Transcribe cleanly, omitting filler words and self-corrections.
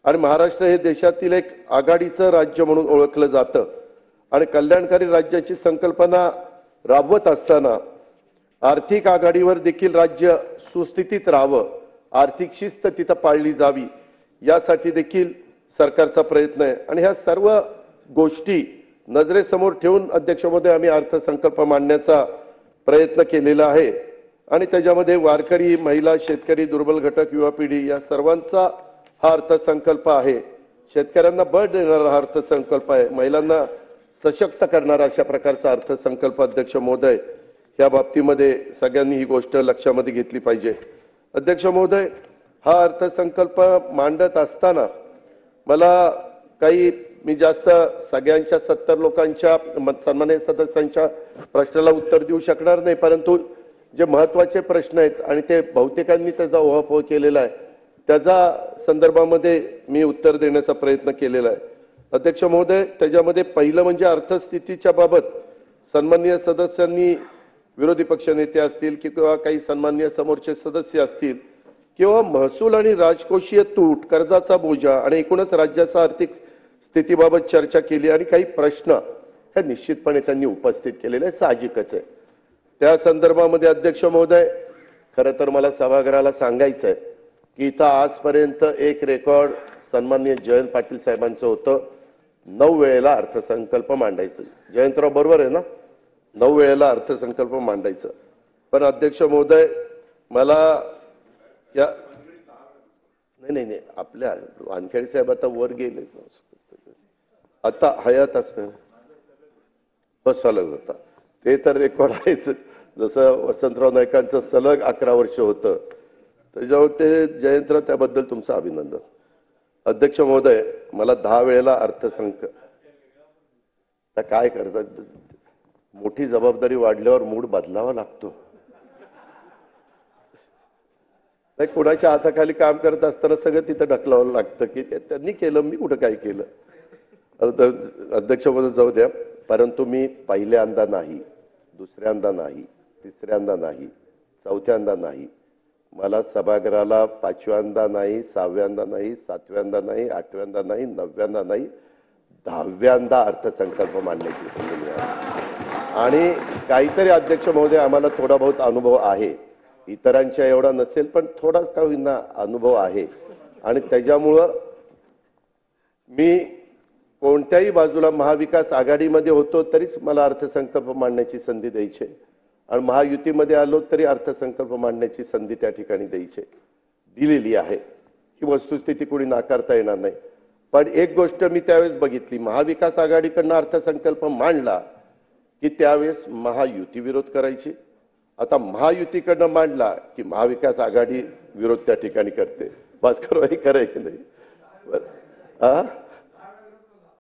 आणि महाराष्ट्र हे देशातील एक आघाडीचं राज्य म्हणून ओळखलं जातं आणि कल्याणकारी राज्याची संकल्पना राबवत असताना आर्थिक आघाडीवर देखील राज्य सुस्थितीत राहावं, आर्थिक शिस्त तिथं पाळली जावी यासाठी देखील सरकारचा प्रयत्न आहे। आणि ह्या सर्व गोष्टी नजरेसमोर ठेवून अध्यक्ष महोदय आम्ही अर्थसंकल्प मांडण्याचा प्रयत्न केलेला आहे आणि त्याच्यामध्ये वारकरी, महिला, शेतकरी, दुर्बल घटक, युवा पिढी या सर्वांचा हा अर्थसंकल्प आहे। शेतकऱ्यांना बळ देणारा हा अर्थसंकल्प आहे, महिलांना सशक्त करणारा अशा प्रकारचा अर्थसंकल्प अध्यक्ष महोदय या बाबतीमध्ये सगळ्यांनी ही गोष्ट लक्षामध्ये घेतली पाहिजे। अध्यक्ष महोदय हा अर्थसंकल्प मांडत असताना मला मी जास्त सगळ्यांच्या 70 लोकांच्या सन्माननीय सदस्यांच्या प्रश्नाला उत्तर देऊ शकणार नाही, परंतु जे महत्त्वाचे प्रश्न आहेत आणि ते बहुतेकांनी त्याचा उहापोह केलेला आहे त्याच्या संदर्भामध्ये मी उत्तर देण्याचा प्रयत्न केलेला आहे। अध्यक्ष महोदय त्याच्यामध्ये पहिलं म्हणजे अर्थस्थितीच्या बाबत सन्माननीय सदस्यांनी, विरोधी पक्षनेते असतील किंवा काही सन्माननीय समोरचे सदस्य असतील किंवा महसूल आणि राजकोषीय तूट, कर्जाचा बोजा आणि एकूणच राज्याचा आर्थिक स्थितीबाबत चर्चा केली आणि काही प्रश्न हे निश्चितपणे त्यांनी उपस्थित केलेले आहे, साहजिकच आहे। त्या संदर्भामध्ये अध्यक्ष महोदय खरं तर मला सभागृहाला सांगायचं आहे की इथं आजपर्यंत एक रेकॉर्ड सन्माननीय जयंत पाटील साहेबांचं होतं, 9 वेळेला अर्थसंकल्प मांडायचं। जयंतराव बरोबर आहे ना, 9 वेळेला अर्थसंकल्प मांडायचं। पण अध्यक्ष महोदय मला या नाही आपल्या वानखेडे साहेब आता वर गेले, आता हयात असणार सलग होता ते तर रेकॉर्ड आहेच, जसं वसंतराव नाईकांचं सलग 11 वर्ष होतं त्याच्यावर ते जयंतराव, त्याबद्दल तुमचं अभिनंदन। अध्यक्ष महोदय मला 10 वेळेला अर्थसंकल्प काय करतात, मोठी जबाबदारी वाढल्यावर मूड बदलावा लागतो। नाही, कोणाच्या हाताखाली काम करत असताना सगळं तिथं ढकलावं लागतं की त्यांनी केलं, मी कुठं काय केलं। अध्यक्ष महोदय जाऊ द्या, परंतु मी पहिल्यांदा नाही, दुसऱ्यांदा नाही, तिसऱ्यांदा नाही, चौथ्यांदा नाही, मला सभागृहाला 5व्यांदा नाही, 6व्यांदा नाही, 7व्यांदा नाही, 8व्यांदा नाही, 9व्यांदा नाही, 10व्यांदा अर्थसंकल्प मांडण्याची संधी मिळाली। आणि काहीतरी अध्यक्ष महोदय आम्हाला थोडा बहुत अनुभव आहे, इतरांच्या एवढा नसेल पण थोडा का होईना अनुभव आहे आणि त्याच्यामुळं मी कोणत्याही बाजूला महाविकास आघाडीमध्ये होतो तरीच मला अर्थसंकल्प मांडण्याची संधी द्यायची आणि महायुतीमध्ये आलो तरी अर्थसंकल्प मांडण्याची संधी त्या ठिकाणी द्यायची दिलेली आहे, ही वस्तुस्थिती कोणी नाकारता येणार नाही। पण एक गोष्ट मी त्यावेळेस बघितली, महाविकास आघाडीकडनं अर्थसंकल्प मांडला की त्यावेळेस महायुती विरोध करायची, आता महायुतीकडनं मांडला की महाविकास आघाडी विरोध त्या ठिकाणी करते। भास्करबाई करायचे नाही।